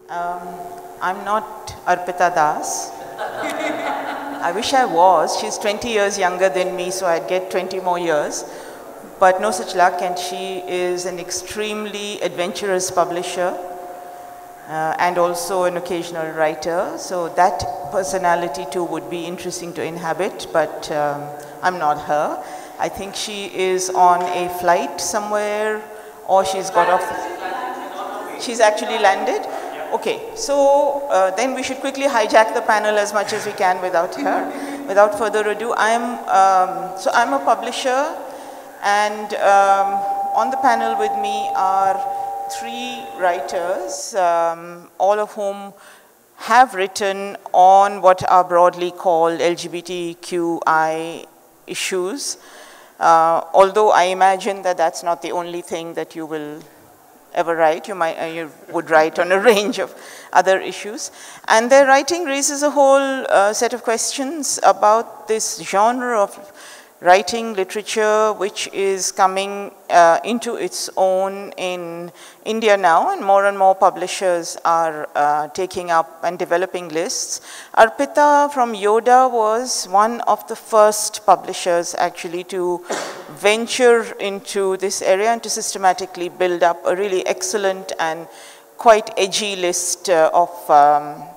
Um, I'm not Arpita Das. I wish I was. She's 20 years younger than me, so I'd get 20 more years. But no such luck, and she is an extremely adventurous publisher and also an occasional writer. So that personality too would be interesting to inhabit, but I'm not her. I think she is on a flight somewhere, or she's got off. She's actually landed? Okay, so then we should quickly hijack the panel as much as we can without her. Without further ado, I'm a publisher, and on the panel with me are three writers, all of whom have written on what are broadly called LGBTQI issues, although I imagine that that's not the only thing that you will ever write. You would write on a range of other issues. And their writing raises a whole set of questions about this genre of writing literature, which is coming into its own in India now, and more publishers are taking up and developing lists. Arpita from Yoda was one of the first publishers actually to venture into this area and to systematically build up a really excellent and quite edgy list of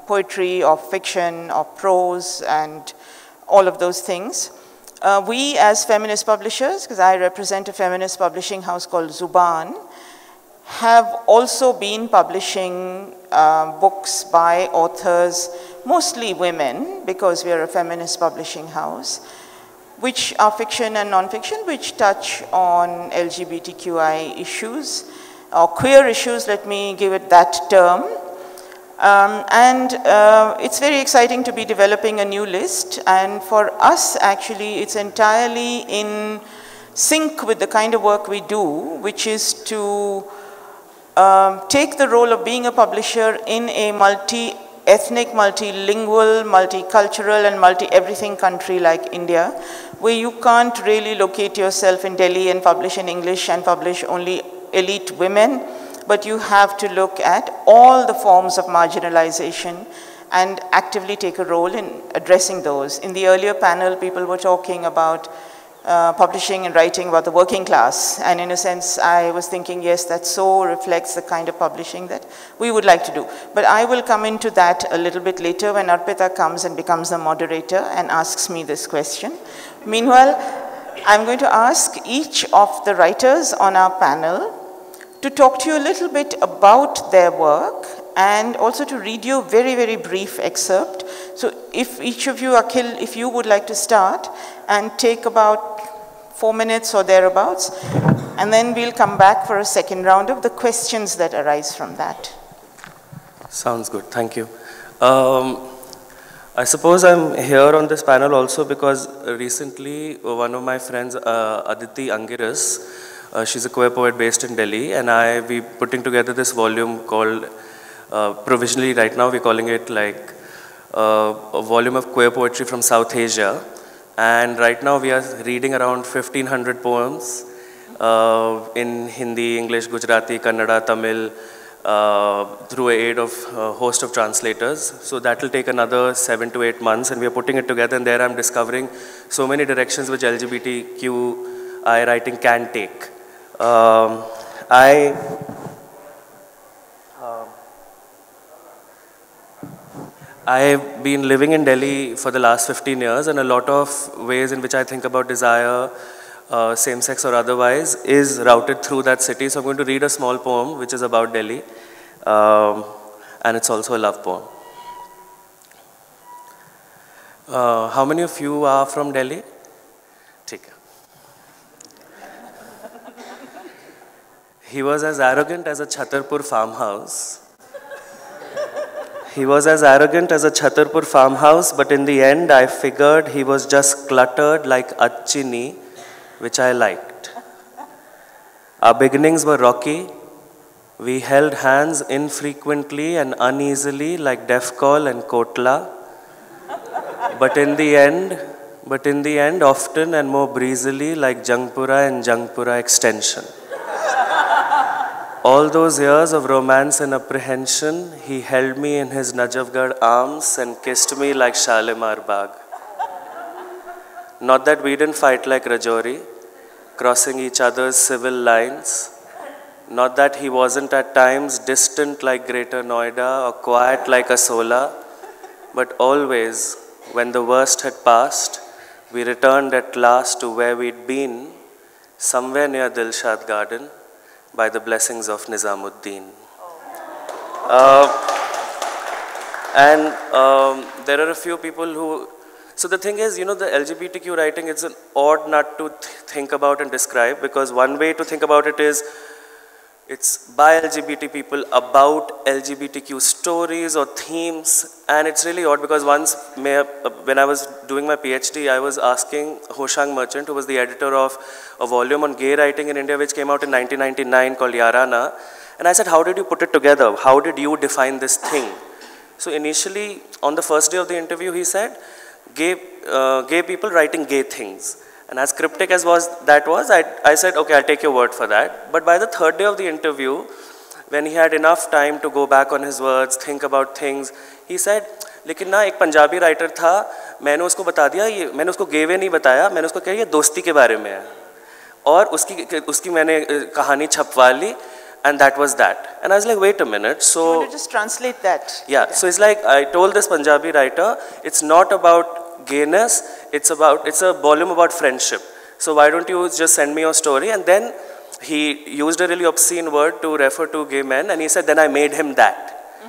poetry, of fiction, of prose, and all of those things. We as feminist publishers, because I represent a feminist publishing house called Zuban, have also been publishing books by authors, mostly women, because we are a feminist publishing house, which are fiction and non-fiction, which touch on LGBTQI issues, or queer issues, let me give it that term. It's very exciting to be developing a new list, and for us actually it's entirely in sync with the kind of work we do, which is to take the role of being a publisher in a multi-ethnic, multilingual, multicultural and multi-everything country like India, where you can't really locate yourself in Delhi and publish in English and publish only elite women, but you have to look at all the forms of marginalization and actively take a role in addressing those. In the earlier panel, people were talking about publishing and writing about the working class, and in a sense, I was thinking, yes, that so reflects the kind of publishing that we would like to do. But I will come into that a little bit later when Arpita comes and becomes the moderator and asks me this question. Meanwhile, I'm going to ask each of the writers on our panel to talk to you a little bit about their work and also to read you a very brief excerpt. So if each of you, Akhil, if you would like to start and take about 4 minutes or thereabouts, and then we'll come back for a second round of the questions that arise from that. Sounds good, thank you. I suppose I'm here on this panel also because recently one of my friends, Aditi Angiras, she's a queer poet based in Delhi, and we putting together this volume called, provisionally right now we're calling it like a volume of queer poetry from South Asia. And right now we are reading around 1,500 poems in Hindi, English, Gujarati, Kannada, Tamil, through the aid of a host of translators. So that will take another 7 to 8 months, and we are putting it together, and there I'm discovering so many directions which LGBTQI writing can take. I've been living in Delhi for the last 15 years, and a lot of ways in which I think about desire, same-sex or otherwise, is routed through that city. So I'm going to read a small poem which is about Delhi, and it's also a love poem. How many of you are from Delhi? Take care. He was as arrogant as a Chhatarpur farmhouse. He was as arrogant as a Chhatarpur farmhouse, but in the end I figured he was just cluttered like Achini, which I liked. Our beginnings were rocky. We held hands infrequently and uneasily like Defcol and Kotla. But in the end, often and more breezily like Jangpura and Jangpura extension. All those years of romance and apprehension, he held me in his Najafgarh arms and kissed me like Shalimar Bagh. Not that we didn't fight like Rajouri, crossing each other's civil lines. Not that he wasn't at times distant like Greater Noida or quiet like Asola, but always, when the worst had passed, we returned at last to where we'd been, somewhere near Dilshad Garden, by the blessings of Nizamuddin. There are a few people who... So the thing is, you know, the LGBTQ writing, it's an odd nut to think about and describe, because one way to think about it is, it's by LGBT people about LGBTQ stories or themes, and it's really odd because once, when I was doing my PhD, I was asking Hoshang Merchant, who was the editor of a volume on gay writing in India, which came out in 1999 called Yarana, and I said, how did you put it together? How did you define this thing? So initially, on the first day of the interview, he said, gay people writing gay things. And as cryptic as that was, I said, okay, I'll take your word for that. But by the third day of the interview, when he had enough time to go back on his words, think about things, he said, लेकिन ना एक Punjabi writer था, मैंने उसको बता दिया, ये मैंने उसको गेवे नहीं बताया, मैंने उसको कहा ये दोस्ती के बारे में है, और उसकी मैंने कहानी छपवा ली, and that was that. And I was like, wait a minute, so... You want to just translate that? Yeah, so it's like, I told this Punjabi writer, it's not about gayness, it's a volume about friendship. So why don't you just send me your story? And then he used a really obscene word to refer to gay men, and he said, then I made him that.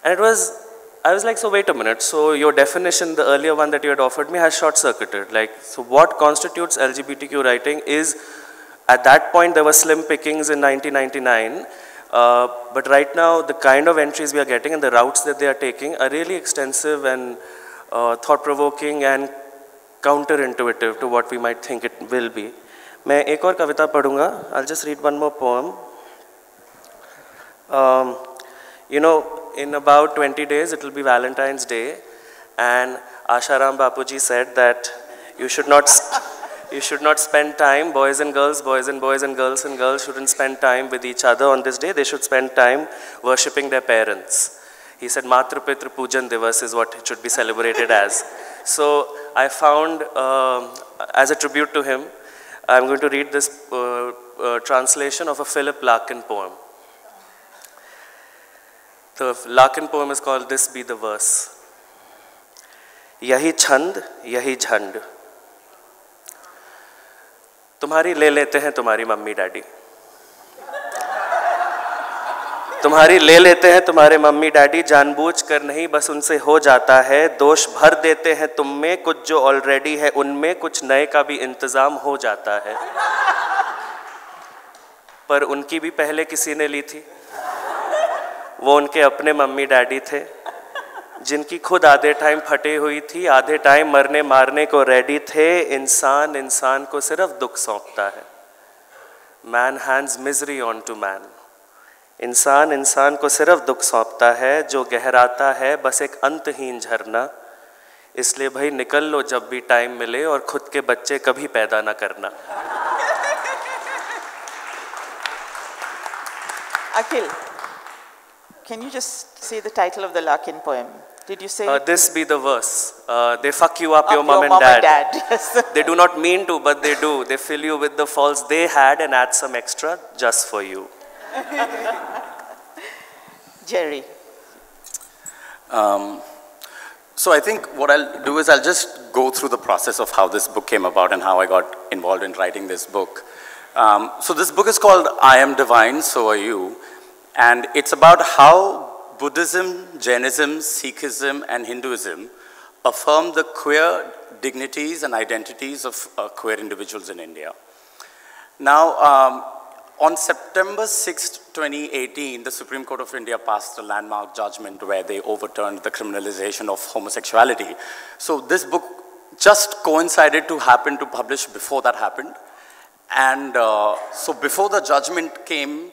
And I was like, so wait a minute, so your definition, the earlier one that you had offered me, has short-circuited. Like, so what constitutes LGBTQ writing is, at that point, there were slim pickings in 1999, but right now, the kind of entries we are getting and the routes that they are taking are really extensive and thought-provoking and counterintuitive to what we might think it will be. मैं एक और कविता पढ़ूंगा. I'll just read one more poem. You know, in about 20 days, it will be Valentine's Day, and Asharam Bapuji said that you should not spend time, boys and girls and girls and girls shouldn't spend time with each other on this day. They should spend time worshipping their parents. He said, Matra Pitra Pujan Divas is what it should be celebrated as. So I found, as a tribute to him, I'm going to read this translation of a Philip Larkin poem. The Larkin poem is called This Be the Verse. Yahi chand, yahi jhand. तुम्हारी ले लेते हैं तुम्हारी mummy daddy. तुम्हारी ले लेते हैं तुम्हारे मम्मी डैडी, जानबूझ कर नहीं बस उनसे हो जाता है. दोष भर देते हैं तुम में, कुछ जो ऑलरेडी है उनमें, कुछ नए का भी इंतजाम हो जाता है. पर उनकी भी पहले किसी ने ली थी. वो उनके अपने मम्मी डैडी थे, जिनकी खुद आधे टाइम फटे हुई थी, आधे टाइम मरने मारने को रेडी थे. इंसान इंसान को सिर्फ दुख सौंपता है. Man hands misery on to man. इंसान इंसान को सिर्फ दुख सौंपता है, जो गहराता है बस एक अंतहीन झरना. इसलिए भाई निकल लो जब भी टाइम मिले, और खुद के बच्चे कभी पैदा ना करना. Akhil, can you just say the title of the Larkin poem? Did you say? This be the verse. They fuck you up, your mom and mom dad. And dad. Yes. They do not mean to, but they do. They fill you with the faults they had and add some extra just for you. Jerry. So I think what I'll do is I'll just go through the process of how this book came about and how I got involved in writing this book. So this book is called I Am Divine, So Are You. And it's about how Buddhism, Jainism, Sikhism, and Hinduism affirm the queer dignities and identities of queer individuals in India. Now, on September 6, 2018, the Supreme Court of India passed a landmark judgment where they overturned the criminalization of homosexuality. So this book just coincided to happen to publish before that happened. And so before the judgment came,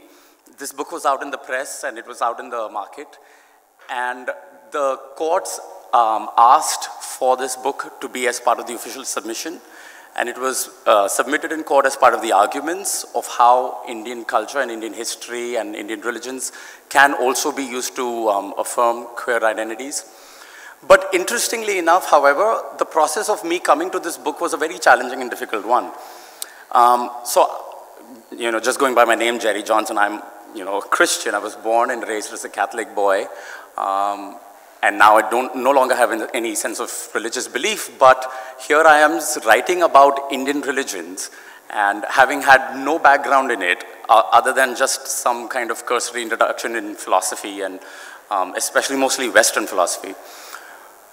this book was out in the press and it was out in the market. And the courts asked for this book to be as part of the official submission. And it was submitted in court as part of the arguments of how Indian culture and Indian history and Indian religions can also be used to affirm queer identities. But interestingly enough, however, the process of me coming to this book was a very challenging and difficult one. Just going by my name, Jerry Johnson, I'm, a Christian. I was born and raised as a Catholic boy. And now I no longer have any sense of religious belief, but here I am writing about Indian religions and having had no background in it, other than just some kind of cursory introduction in philosophy and especially mostly Western philosophy.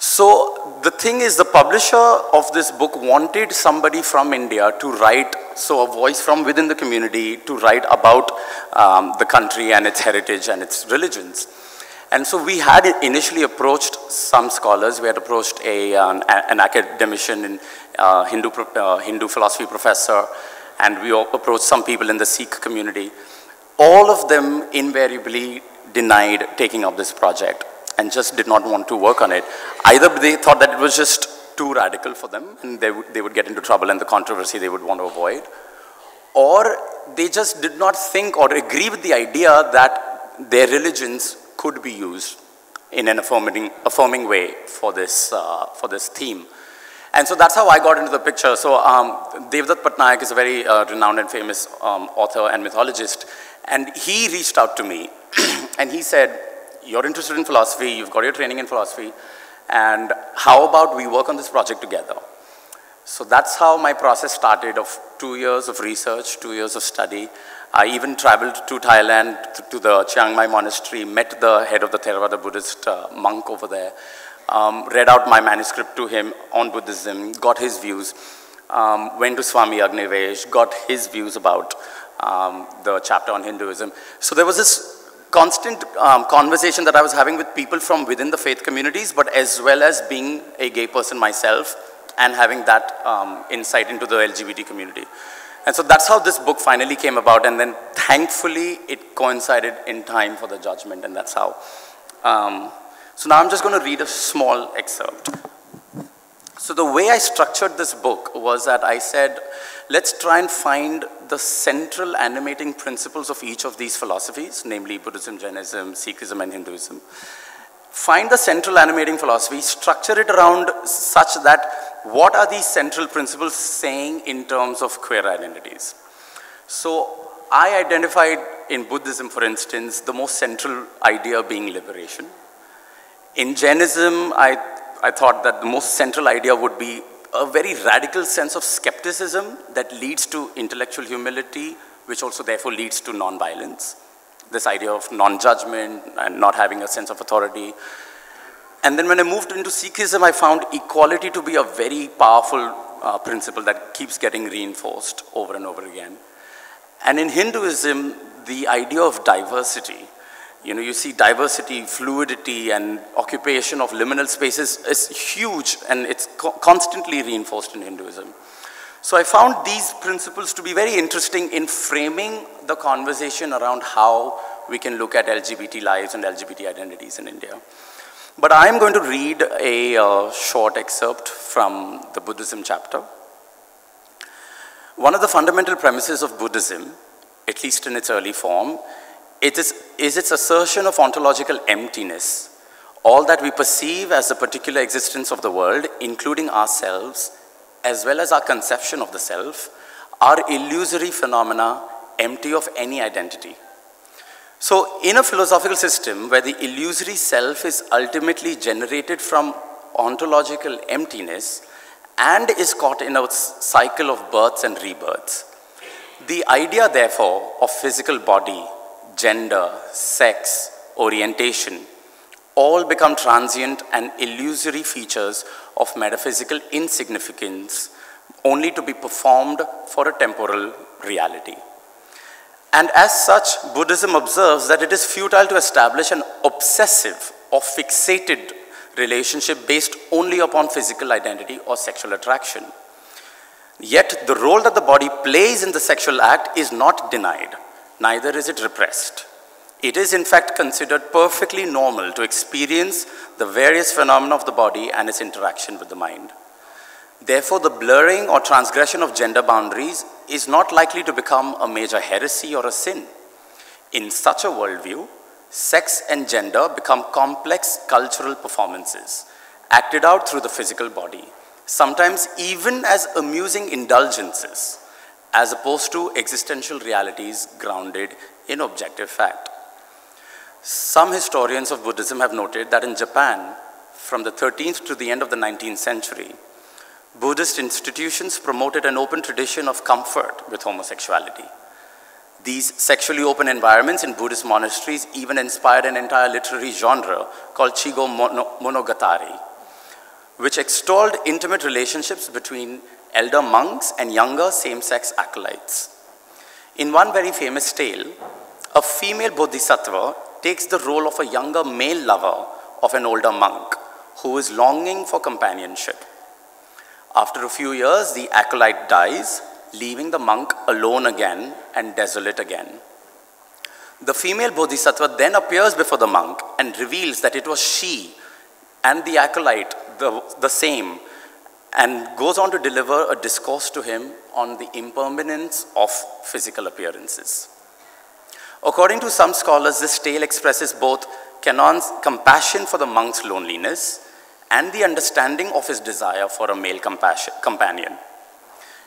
So the thing is, the publisher of this book wanted somebody from India to write, so a voice from within the community to write about the country and its heritage and its religions. And so we had initially approached some scholars. We had approached an academician, and Hindu philosophy professor, and we approached some people in the Sikh community. All of them invariably denied taking up this project and just did not want to work on it. Either they thought that it was just too radical for them and they would get into trouble and the controversy they would want to avoid, or they just did not think or agree with the idea that their religions could be used in an affirming way for this theme. And so that's how I got into the picture. So Devdutt Pattanaik is a very renowned and famous author and mythologist, and he reached out to me and he said, "You're interested in philosophy, you've got your training in philosophy, and how about we work on this project together?" So that's how my process started of 2 years of research, 2 years of study. I even traveled to Thailand, to the Chiang Mai monastery, met the head of the Theravada Buddhist monk over there, read out my manuscript to him on Buddhism, got his views, went to Swami Agnivesh, got his views about the chapter on Hinduism. So there was this constant conversation that I was having with people from within the faith communities, but as well as being a gay person myself and having that insight into the LGBT community. And so that's how this book finally came about, and then thankfully it coincided in time for the judgment, and that's how. So now I'm just going to read a small excerpt. So the way I structured this book was that I said, let's try and find the central animating principles of each of these philosophies, namely Buddhism, Jainism, Sikhism, and Hinduism. Find the central animating philosophy, structure it around such that what are these central principles saying in terms of queer identities? So I identified in Buddhism, for instance, the most central idea being liberation. In Jainism, I thought that the most central idea would be a very radical sense of skepticism that leads to intellectual humility, which also therefore leads to non-violence. This idea of non-judgment and not having a sense of authority. And then when I moved into Sikhism, I found equality to be a very powerful principle that keeps getting reinforced over and over again. And in Hinduism, the idea of diversity, you see diversity, fluidity, and occupation of liminal spaces is huge, and it's constantly reinforced in Hinduism. So I found these principles to be very interesting in framing the conversation around how we can look at LGBT lives and LGBT identities in India. But I'm going to read a short excerpt from the Buddhism chapter. One of the fundamental premises of Buddhism, at least in its early form, is its assertion of ontological emptiness. All that we perceive as the particular existence of the world, including ourselves, as well as our conception of the self, are illusory phenomena empty of any identity. So in a philosophical system where the illusory self is ultimately generated from ontological emptiness and is caught in a cycle of births and rebirths, the idea therefore of physical body, gender, sex, orientation, all become transient and illusory features of metaphysical insignificance, only to be performed for a temporal reality. And as such, Buddhism observes that it is futile to establish an obsessive or fixated relationship based only upon physical identity or sexual attraction. Yet the role that the body plays in the sexual act is not denied, neither is it repressed. It is in fact considered perfectly normal to experience the various phenomena of the body and its interaction with the mind. Therefore, the blurring or transgression of gender boundaries is not likely to become a major heresy or a sin. In such a worldview, sex and gender become complex cultural performances, acted out through the physical body, sometimes even as amusing indulgences, as opposed to existential realities grounded in objective fact. Some historians of Buddhism have noted that in Japan, from the 13th to the end of the 19th century, Buddhist institutions promoted an open tradition of comfort with homosexuality. These sexually open environments in Buddhist monasteries even inspired an entire literary genre called Chigo Monogatari, which extolled intimate relationships between elder monks and younger same-sex acolytes. In one very famous tale, a female bodhisattva takes the role of a younger male lover of an older monk who is longing for companionship. After a few years, the acolyte dies, leaving the monk alone again and desolate again. The female bodhisattva then appears before the monk and reveals that it was she and the acolyte the same, and goes on to deliver a discourse to him on the impermanence of physical appearances. According to some scholars, this tale expresses both Kanon's compassion for the monk's loneliness and the understanding of his desire for a male companion.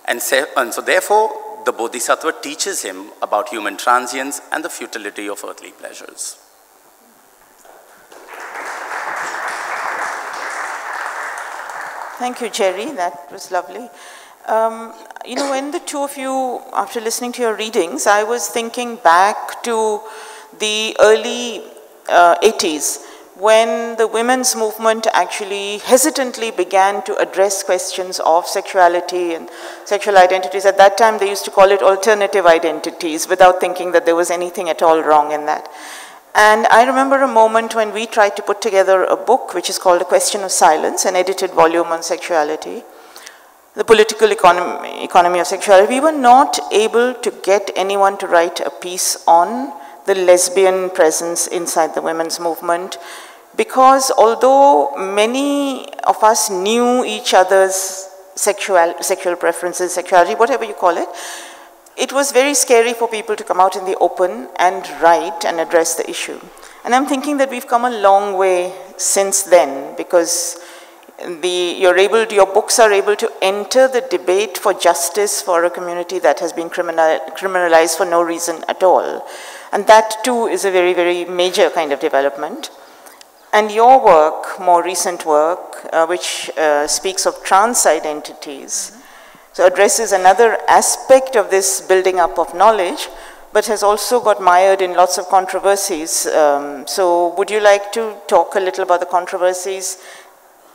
And so therefore, the Bodhisattva teaches him about human transience and the futility of earthly pleasures. Thank you, Jerry. That was lovely. You know, when the two of you, after listening to your readings, I was thinking back to the early 80s, when the women's movement actually hesitantly began to address questions of sexuality and sexual identities. At that time, they used to call it alternative identities without thinking that there was anything at all wrong in that. And I remember a moment when we tried to put together a book which is called A Question of Silence, an edited volume on sexuality, the political economy of sexuality. We were not able to get anyone to write a piece on the lesbian presence inside the women's movement, because although many of us knew each other's sexual preferences, sexuality, whatever you call it, it was very scary for people to come out in the open and write and address the issue. And I'm thinking that we've come a long way since then, because your books are able to enter the debate for justice for a community that has been criminalized for no reason at all. And that too is a very, very major kind of development. And your work, more recent work, which speaks of trans identities, so addresses another aspect of this building up of knowledge, but has also got mired in lots of controversies. So would you like to talk a little about the controversies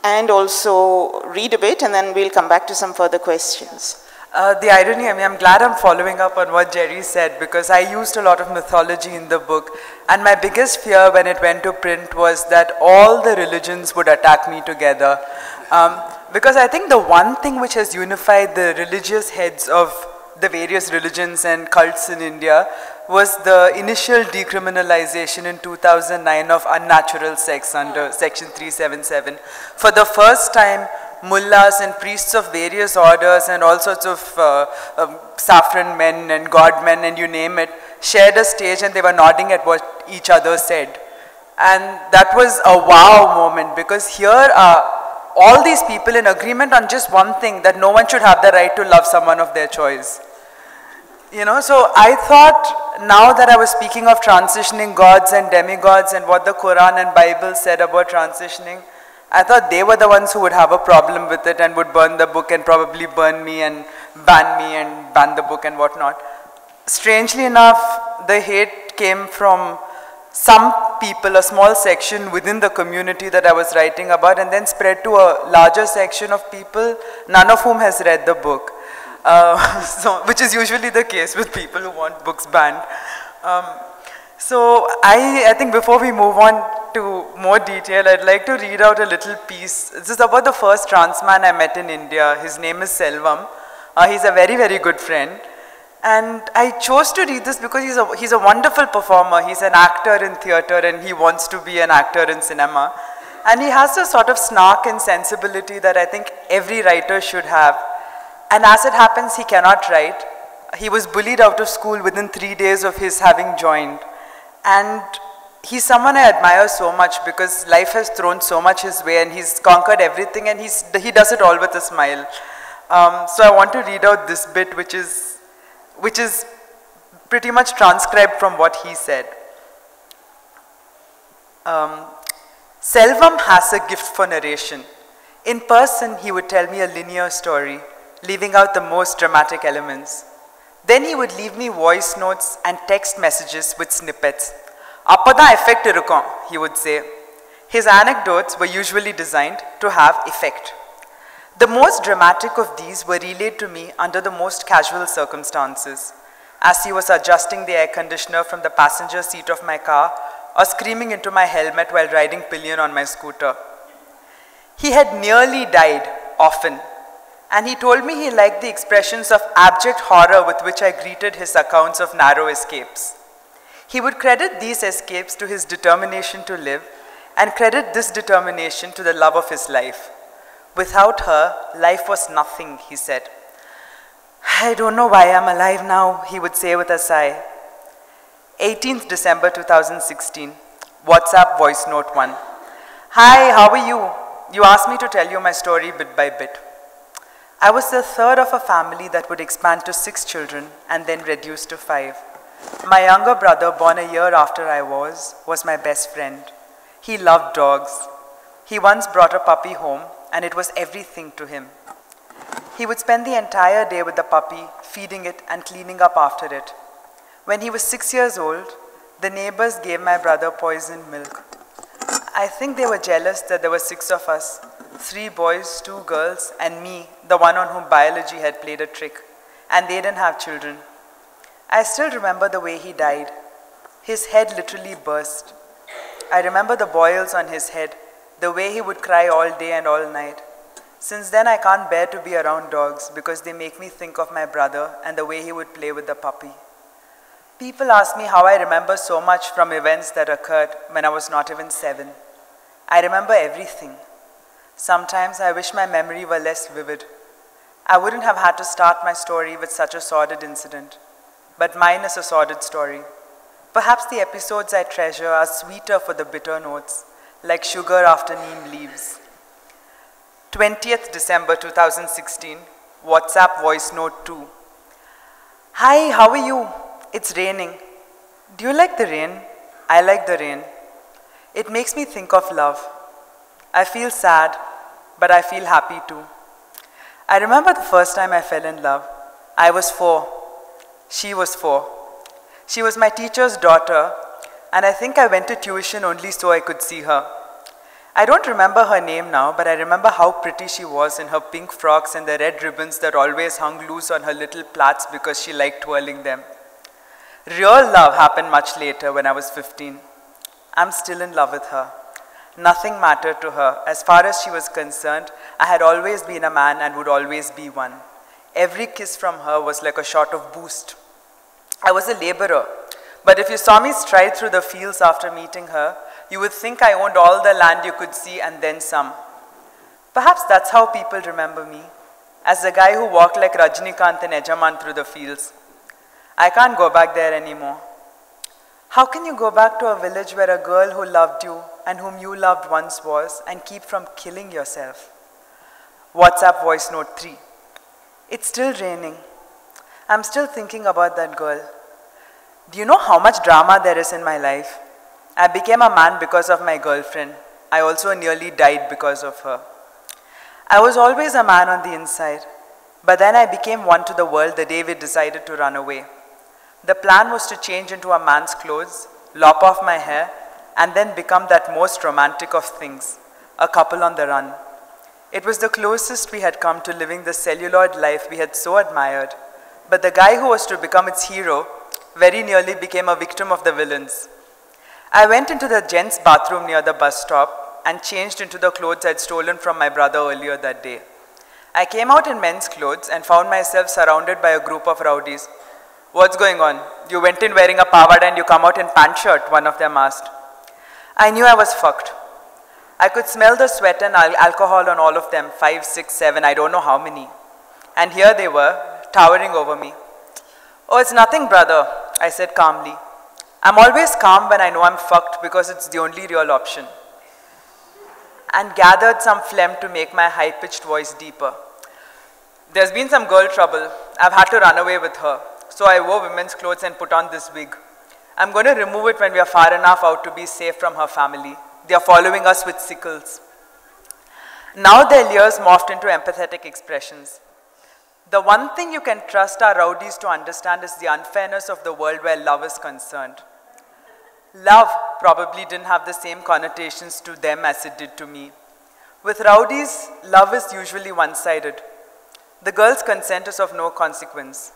and also read a bit, and then we'll come back to some further questions? The irony, I mean, I'm glad I'm following up on what Jerry said, because I used a lot of mythology in the book, and my biggest fear when it went to print was that all the religions would attack me together. Because I think the one thing which has unified the religious heads of the various religions and cults in India was the initial decriminalization in 2009 of unnatural sex under Section 377. For the first time, mullahs and priests of various orders and all sorts of saffron men and god men and you name it, shared a stage and they were nodding at what each other said. And that was a wow moment, because here are all these people in agreement on just one thing, that no one should have the right to love someone of their choice. You know, so I thought, now that I was speaking of transitioning gods and demigods and what the Quran and Bible said about transitioning, I thought they were the ones who would have a problem with it and would burn the book and probably burn me and ban the book and whatnot. Strangely enough, the hate came from some people, a small section within the community that I was writing about, and then spread to a larger section of people, none of whom has read the book. Which is usually the case with people who want books banned. So I think before we move on to more detail, I'd like to read out a little piece. This is about the first trans man I met in India. His name is Selvam. He's a very, very good friend. And I chose to read this because he's a wonderful performer. He's an actor in theater and he wants to be an actor in cinema. And he has this sort of snark and sensibility that I think every writer should have. And as it happens, he cannot write. He was bullied out of school within 3 days of his having joined. And he's someone I admire so much because life has thrown so much his way and he's conquered everything and he does it all with a smile. So I want to read out this bit which is pretty much transcribed from what he said. Selvam has a gift for narration. In person, he would tell me a linear story, leaving out the most dramatic elements. Then he would leave me voice notes and text messages with snippets. Appada effect irukom, he would say. His anecdotes were usually designed to have effect. The most dramatic of these were relayed to me under the most casual circumstances, as he was adjusting the air conditioner from the passenger seat of my car or screaming into my helmet while riding pillion on my scooter. He had nearly died, often, and he told me he liked the expressions of abject horror with which I greeted his accounts of narrow escapes. He would credit these escapes to his determination to live and credit this determination to the love of his life. Without her, life was nothing, he said. I don't know why I'm alive now, he would say with a sigh. 18th December 2016, WhatsApp voice note 1. Hi, how are you? You asked me to tell you my story bit by bit. I was the third of a family that would expand to 6 children and then reduce to 5. My younger brother, born a year after I was my best friend. He loved dogs. He once brought a puppy home and it was everything to him. He would spend the entire day with the puppy, feeding it and cleaning up after it. When he was 6 years old, the neighbors gave my brother poisoned milk. I think they were jealous that there were 6 of us, 3 boys, 2 girls, and me, the one on whom biology had played a trick, and they didn't have children. I still remember the way he died. His head literally burst. I remember the boils on his head, the way he would cry all day and all night. Since then, I can't bear to be around dogs because they make me think of my brother and the way he would play with the puppy. People ask me how I remember so much from events that occurred when I was not even 7. I remember everything. Sometimes I wish my memory were less vivid. I wouldn't have had to start my story with such a sordid incident. But mine is a sordid story. Perhaps the episodes I treasure are sweeter for the bitter notes, like sugar after neem leaves. 20th December 2016, WhatsApp voice note 2. Hi, how are you? It's raining. Do you like the rain? I like the rain. It makes me think of love. I feel sad, but I feel happy too. I remember the first time I fell in love. I was 4. She was 4. She was my teacher's daughter, and I think I went to tuition only so I could see her. I don't remember her name now, but I remember how pretty she was in her pink frocks and the red ribbons that always hung loose on her little plaits because she liked twirling them. Real love happened much later when I was 15. I'm still in love with her. Nothing mattered to her. As far as she was concerned, I had always been a man and would always be one. Every kiss from her was like a shot of boost. I was a laborer, but if you saw me stride through the fields after meeting her, you would think I owned all the land you could see and then some. Perhaps that's how people remember me, as the guy who walked like Rajnikant and Ejaman through the fields. I can't go back there anymore. How can you go back to a village where a girl who loved you and whom you loved once was and keep from killing yourself? WhatsApp voice note 3. It's still raining. I'm still thinking about that girl. Do you know how much drama there is in my life? I became a man because of my girlfriend. I also nearly died because of her. I was always a man on the inside, but then I became one to the world the day we decided to run away. The plan was to change into a man's clothes, lop off my hair, and then become that most romantic of things, a couple on the run. It was the closest we had come to living the celluloid life we had so admired, but the guy who was to become its hero very nearly became a victim of the villains. I went into the gents' bathroom near the bus stop and changed into the clothes I'd stolen from my brother earlier that day. I came out in men's clothes and found myself surrounded by a group of rowdies. What's going on? You went in wearing a pavada and you come out in pant shirt, one of them asked. I knew I was fucked. I could smell the sweat and alcohol on all of them, 5, 6, 7, I don't know how many. And here they were, towering over me. "Oh, it's nothing, brother," I said calmly. I'm always calm when I know I'm fucked because it's the only real option. And gathered some phlegm to make my high-pitched voice deeper. "There's been some girl trouble. I've had to run away with her. So I wore women's clothes and put on this wig. I'm going to remove it when we are far enough out to be safe from her family. They are following us with sickles." Now their leers morphed into empathetic expressions. "The one thing you can trust our rowdies to understand is the unfairness of the world where love is concerned." Love probably didn't have the same connotations to them as it did to me. With rowdies, love is usually one-sided. The girl's consent is of no consequence.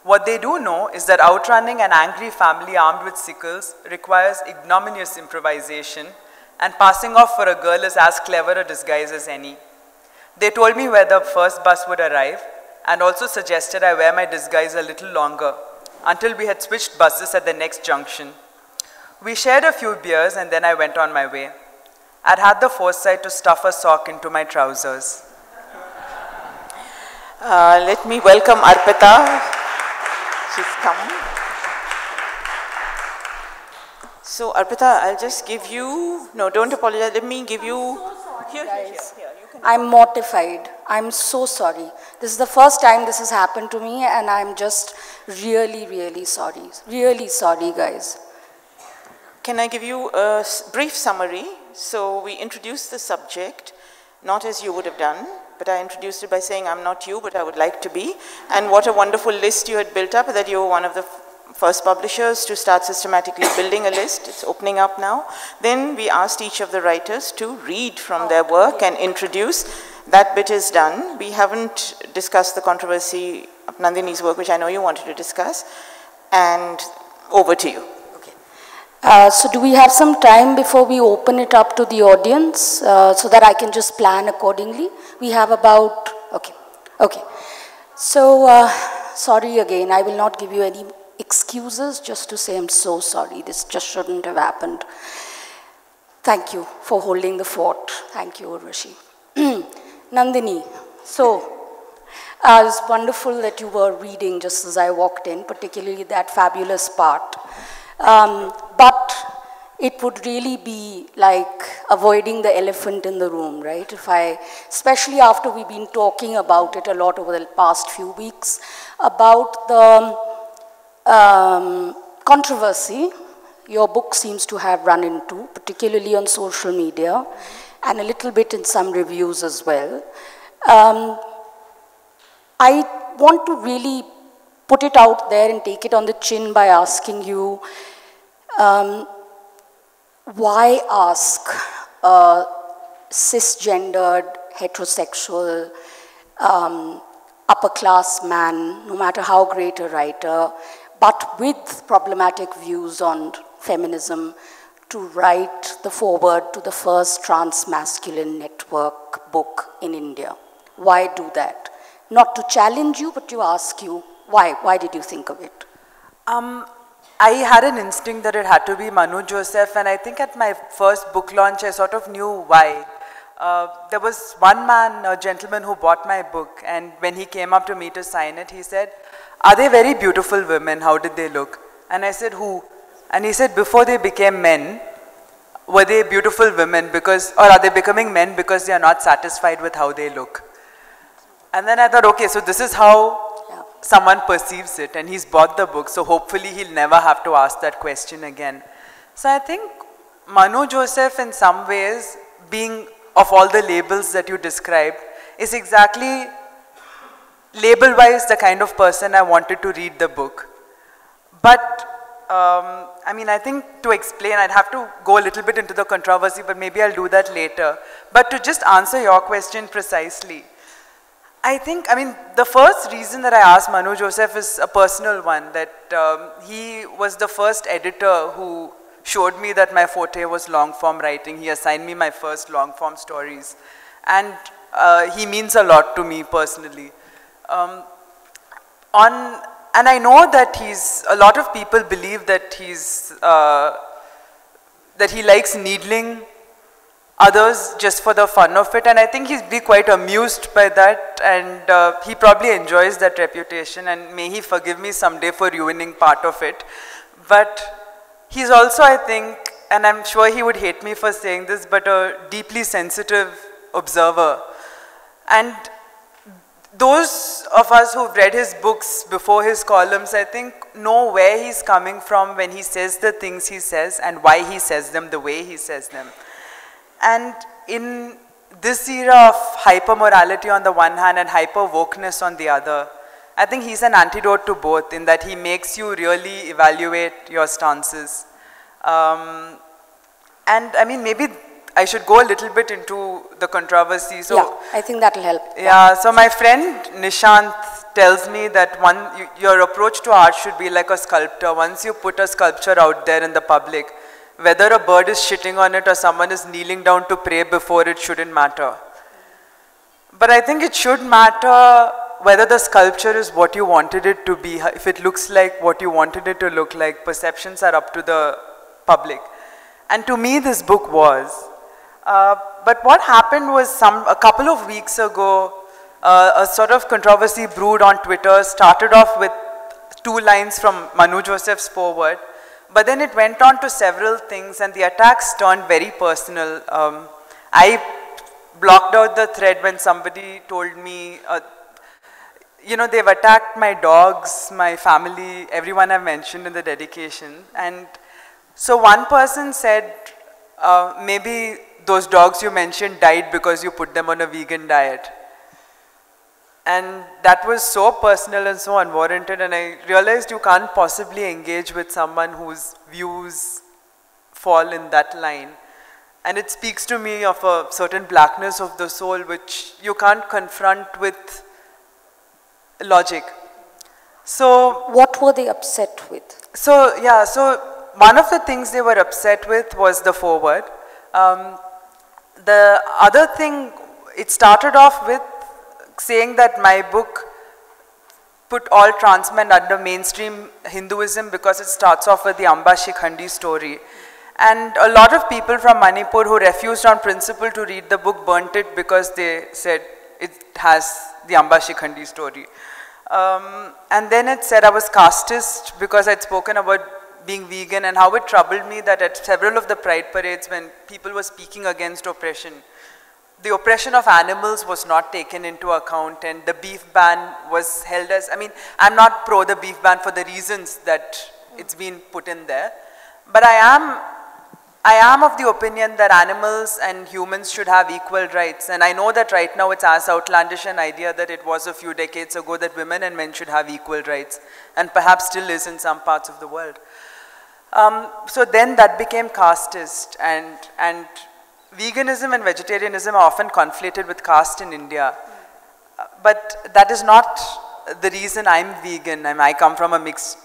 What they do know is that outrunning an angry family armed with sickles requires ignominious improvisation, and passing off for a girl is as clever a disguise as any. They told me where the first bus would arrive, and also suggested I wear my disguise a little longer, until we had switched buses at the next junction. We shared a few beers and then I went on my way. I'd had the foresight to stuff a sock into my trousers. Let me welcome Arpita. She's come. So Arpita, I'll just give you, no, don't apologize, let me give you, here, you can. I'm mortified. I'm so sorry. This is the first time this has happened to me and I'm just really, really sorry. Really sorry, guys. Can I give you a brief summary? So we introduced the subject, not as you would have done, but I introduced it by saying I'm not you, but I would like to be. And what a wonderful list you had built up, that you were one of the first publishers to start systematically building a list. It's opening up now. Then we asked each of the writers to read from their work and introduce. That bit is done. We haven't discussed the controversy of Nandini's work, which I know you wanted to discuss. And over to you. So do we have some time before we open it up to the audience so that I can just plan accordingly? We have about, okay. So sorry again, I will not give you any excuses, just to say I'm so sorry. This just shouldn't have happened. Thank you for holding the fort. Thank you, Urvashi. Nandini, so it's wonderful that you were reading just as I walked in, particularly that fabulous part. But it would really be like avoiding the elephant in the room, right? Especially after we've been talking about it a lot over the past few weeks, about the controversy your book seems to have run into, particularly on social media, and a little bit in some reviews as well. I want to really put it out there and take it on the chin by asking you, why ask a cisgendered, heterosexual, upper-class man, no matter how great a writer, but with problematic views on feminism, to write the foreword to the first trans-masculine network book in India? Why do that? Not to challenge you, but to ask you, why? Why did you think of it? I had an instinct that it had to be Manu Joseph, and I think at my first book launch, I sort of knew why. There was one man, a gentleman who bought my book, and when he came up to me to sign it, he said, "Are they very beautiful women? How did they look?" And I said, "Who?" And he said, "Before they became men, were they beautiful women because, or are they becoming men because they are not satisfied with how they look?" And then I thought, okay, so this is how someone perceives it, and he's bought the book, so hopefully he'll never have to ask that question again. So I think Manu Joseph, in some ways, being of all the labels that you described, is exactly label-wise the kind of person I wanted to read the book. But I mean, I think to explain, I'd have to go a little bit into the controversy, but maybe I'll do that later. But to just answer your question precisely, I think, I mean, the first reason that I asked Manu Joseph is a personal one, that he was the first editor who showed me that my forte was long-form writing. He assigned me my first long-form stories. And he means a lot to me personally. And I know that a lot of people believe that that he likes needling others just for the fun of it, and I think he'd be quite amused by that, and he probably enjoys that reputation, and may he forgive me someday for ruining part of it. But he's also, I think, and I'm sure he would hate me for saying this, but a deeply sensitive observer. And those of us who've read his books before his columns, I think, know where he's coming from when he says the things he says and why he says them the way he says them. And in this era of hyper-morality on the one hand and hyper-wokeness on the other, I think he's an antidote to both, in that he makes you really evaluate your stances. And I mean, maybe I should go a little bit into the controversy. So, yeah, I think that will help. Yeah, so my friend Nishant tells me that your approach to art should be like a sculptor. Once you put a sculpture out there in the public, whether a bird is shitting on it or someone is kneeling down to pray before it, shouldn't matter. But I think it should matter whether the sculpture is what you wanted it to be, if it looks like what you wanted it to look like. Perceptions are up to the public. And to me, this book was. But what happened was a couple of weeks ago, a sort of controversy brewed on Twitter, started off with 2 lines from Manu Joseph's foreword, but then it went on to several things, and the attacks turned very personal. I blocked out the thread when somebody told me, you know, they've attacked my dogs, my family, everyone I've mentioned in the dedication. And so one person said, maybe those dogs you mentioned died because you put them on a vegan diet. And that was so personal and so unwarranted, and I realized you can't possibly engage with someone whose views fall in that line. And it speaks to me of a certain blackness of the soul which you can't confront with logic. So what were they upset with? So yeah, so one of the things they were upset with was the foreword. The other thing, it started off with saying that my book put all trans men under mainstream Hinduism because it starts off with the Amba Shikhandi story. And a lot of people from Manipur who refused on principle to read the book burnt it because they said it has the Amba Shikhandi story. And then it said I was casteist because I'd spoken about being vegan, and how it troubled me that at several of the pride parades when people were speaking against oppression, the oppression of animals was not taken into account, and the beef ban was held as, I mean, I'm not pro the beef ban for the reasons that it's been put in there, but I am of the opinion that animals and humans should have equal rights, and I know that right now it's as outlandish an idea that it was a few decades ago that women and men should have equal rights, and perhaps still is in some parts of the world. So then that became casteist, and veganism and vegetarianism are often conflated with caste in India. But that is not the reason I'm vegan. I come from a mixed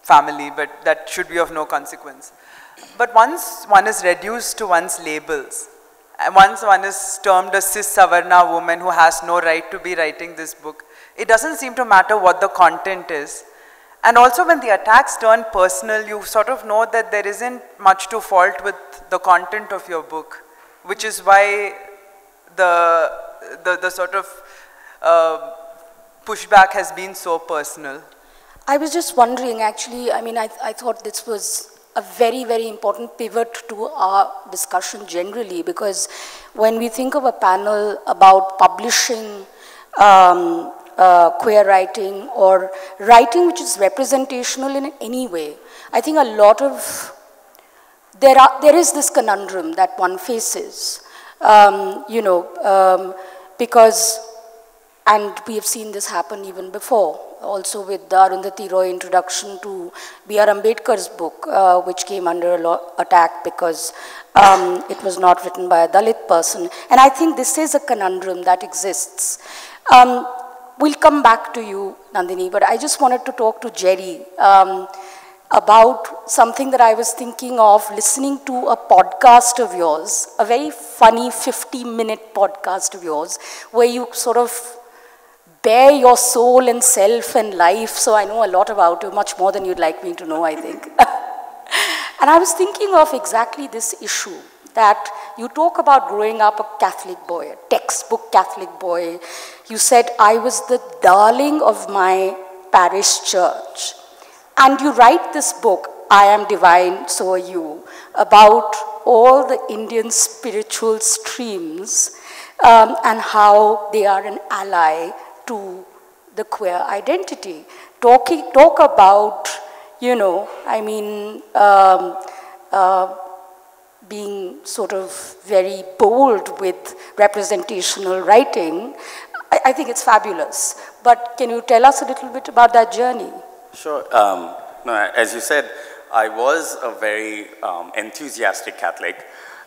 family, but that should be of no consequence. But once one is reduced to one's labels, and once one is termed a cis Savarna woman who has no right to be writing this book, it doesn't seem to matter what the content is. And also when the attacks turn personal, you sort of know that there isn't much to fault with the content of your book, which is why the sort of pushback has been so personal. I was just wondering, actually, I mean, I thought this was a very, very important pivot to our discussion generally, because when we think of a panel about publishing queer writing or writing which is representational in any way, I think a lot of, there is this conundrum that one faces, you know, because, and we have seen this happen even before, also with the Arundhati Roy introduction to B.R. Ambedkar's book, which came under attack because it was not written by a Dalit person. And I think this is a conundrum that exists. We'll come back to you, Nandini, but I just wanted to talk to Jerry about something that I was thinking of listening to a podcast of yours, a very funny 50-minute podcast of yours, where you sort of bare your soul and self and life. So I know a lot about you, much more than you'd like me to know, I think. And I was thinking of exactly this issue, that you talk about growing up a Catholic boy, a textbook Catholic boy. You said, I was the darling of my parish church. And you write this book, I Am Divine, So Are You, about all the Indian spiritual streams and how they are an ally to the queer identity. Talk about, you know, I mean, being sort of very bold with representational writing. I think it's fabulous. But can you tell us a little bit about that journey? Sure. No, as you said, I was a very enthusiastic Catholic.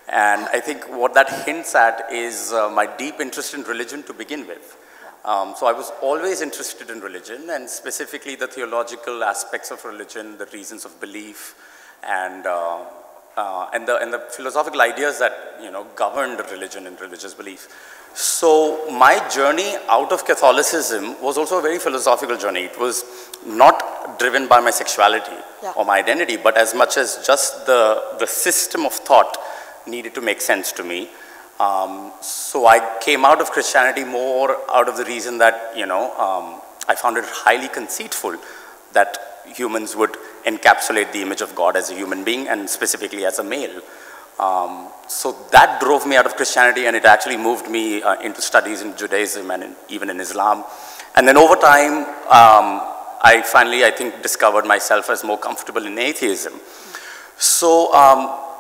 And I think what that hints at is my deep interest in religion to begin with. So I was always interested in religion, and specifically the theological aspects of religion, the reasons of belief, and the philosophical ideas that, you know, governed religion and religious belief. So my journey out of Catholicism was also a very philosophical journey. It was not driven by my sexuality or my identity, but as much as just the system of thought needed to make sense to me. So I came out of Christianity more out of the reason that, you know, I found it highly conceitful that humans would encapsulate the image of God as a human being, and specifically as a male. So that drove me out of Christianity, and it actually moved me into studies in Judaism and even in Islam. And then over time, I finally, I think, discovered myself as more comfortable in atheism. So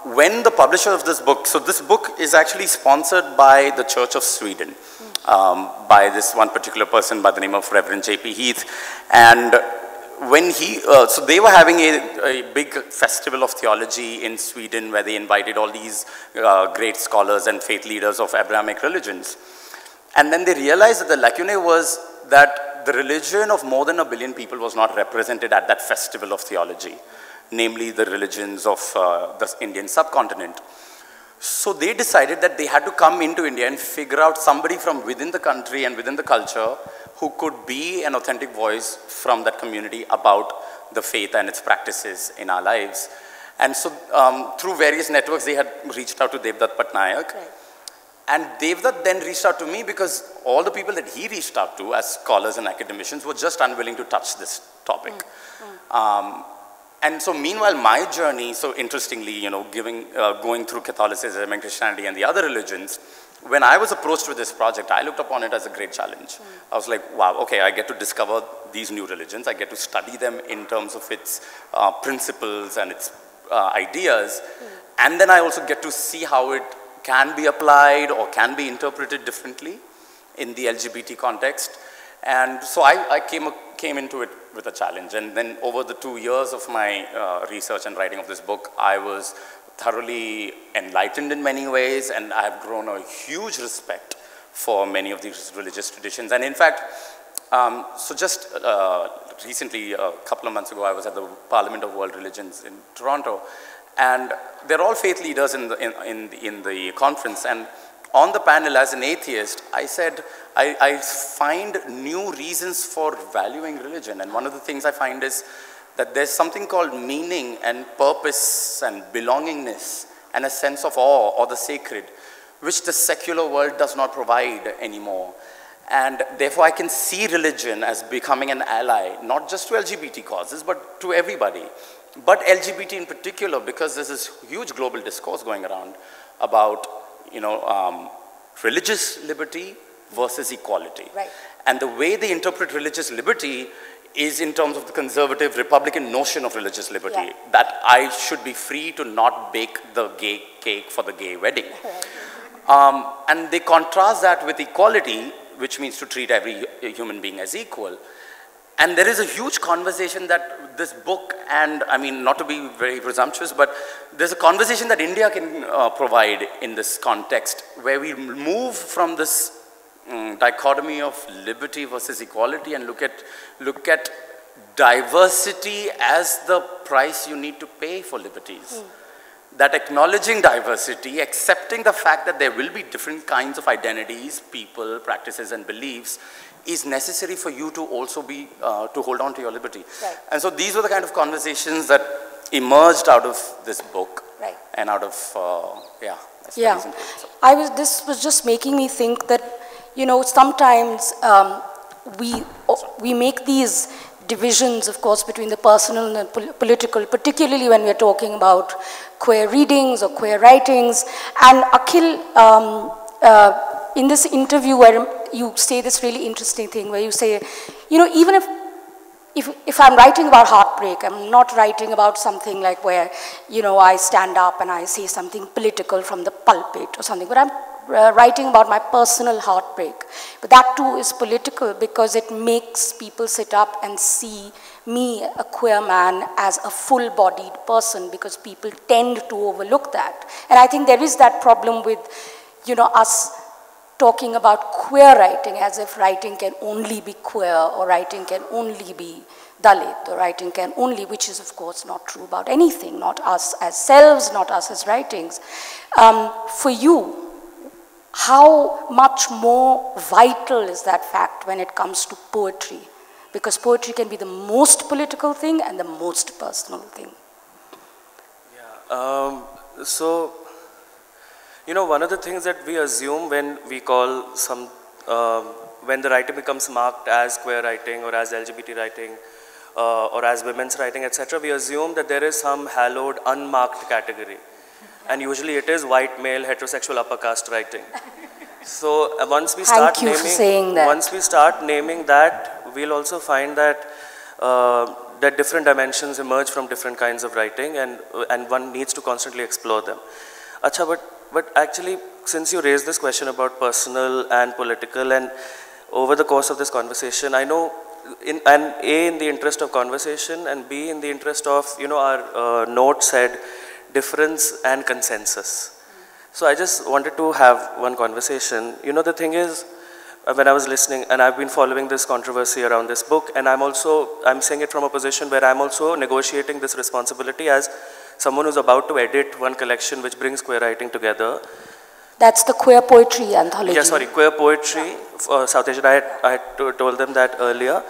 when the publisher of this book, so this book is actually sponsored by the Church of Sweden, by this one particular person by the name of Reverend J.P. Heath. And when he, so they were having a big festival of theology in Sweden where they invited all these great scholars and faith leaders of Abrahamic religions. And then they realized that the lacune was that the religion of more than 1 billion people was not represented at that festival of theology, namely the religions of the Indian subcontinent. So they decided that they had to come into India and figure out somebody from within the country and within the culture who could be an authentic voice from that community about the faith and its practices in our lives. And so through various networks, they had reached out to Devdutt Pattanaik. Right. And Devdutt then reached out to me because all the people that he reached out to as scholars and academicians were just unwilling to touch this topic. And so meanwhile, my journey, so interestingly, you know, going through Catholicism and Christianity and the other religions, when I was approached with this project, I looked upon it as a great challenge. I was like, wow, okay, I get to discover these new religions. I get to study them in terms of its principles and its ideas. And then I also get to see how it can be applied or can be interpreted differently in the LGBT context. And so I came into it with a challenge. And then over the 2 years of my research and writing of this book, I was thoroughly enlightened in many ways, and I have grown a huge respect for many of these religious traditions. And in fact, so just recently, a couple of months ago, I was at the Parliament of World Religions in Toronto, and they're all faith leaders in the conference. And on the panel, as an atheist, I said, I find new reasons for valuing religion. And one of the things I find is that there's something called meaning and purpose and belongingness and a sense of awe or the sacred, which the secular world does not provide anymore. And therefore, I can see religion as becoming an ally, not just to LGBT causes, but to everybody. But LGBT in particular, because there's this huge global discourse going around about, you know, religious liberty versus equality. Right. And the way they interpret religious liberty is in terms of the conservative Republican notion of religious liberty, that I should be free to not bake the gay cake for the gay wedding. And they contrast that with equality, which means to treat every human being as equal. And there is a huge conversation that this book, and I mean, not to be very presumptuous, but there's a conversation that India can provide in this context, where we move from this dichotomy of liberty versus equality and look at diversity as the price you need to pay for liberties. That acknowledging diversity, accepting the fact that there will be different kinds of identities, people, practices, and beliefs, is necessary for you to also be, to hold on to your liberty. Right. And so these were the kind of conversations that emerged out of this book. Right. And out of, yeah. That's the Yeah, reason for it, so. this was just making me think that, you know, sometimes we make these divisions, of course, between the personal and political, particularly when we're talking about queer readings or queer writings. And Akhil, in this interview where you say this really interesting thing, where you say, you know, even if I'm writing about heartbreak, I'm not writing about something like where, you know, I stand up and I say something political from the pulpit or something, but I'm writing about my personal heartbreak. But that too is political because it makes people sit up and see me, a queer man, as a full-bodied person, because people tend to overlook that. And I think there is that problem with, you know, us talking about queer writing as if writing can only be queer, or writing can only be Dalit, or writing can only, which is of course not true about anything, not us as selves, not us as writings. For you, how much more vital is that fact when it comes to poetry? Because poetry can be the most political thing and the most personal thing. Yeah, so, you know, one of the things that we assume when we call some, when the writing becomes marked as queer writing or as LGBT writing or as women's writing, etc., we assume that there is some hallowed, unmarked category. And usually it is white, male, heterosexual, upper caste writing. So once we start naming that, we'll also find that that different dimensions emerge from different kinds of writing, and one needs to constantly explore them. Acha, but actually, since you raised this question about personal and political, and over the course of this conversation, I know, in the interest of conversation, and B, in the interest of, you know, our note said difference and consensus. So I just wanted to have one conversation. You know, the thing is, when I was listening, and I've been following this controversy around this book, and I'm saying it from a position where I'm also negotiating this responsibility as someone who's about to edit one collection which brings queer writing together. That's the Queer Poetry Anthology. Yeah, sorry, Queer Poetry, South Asian. I had told them that earlier.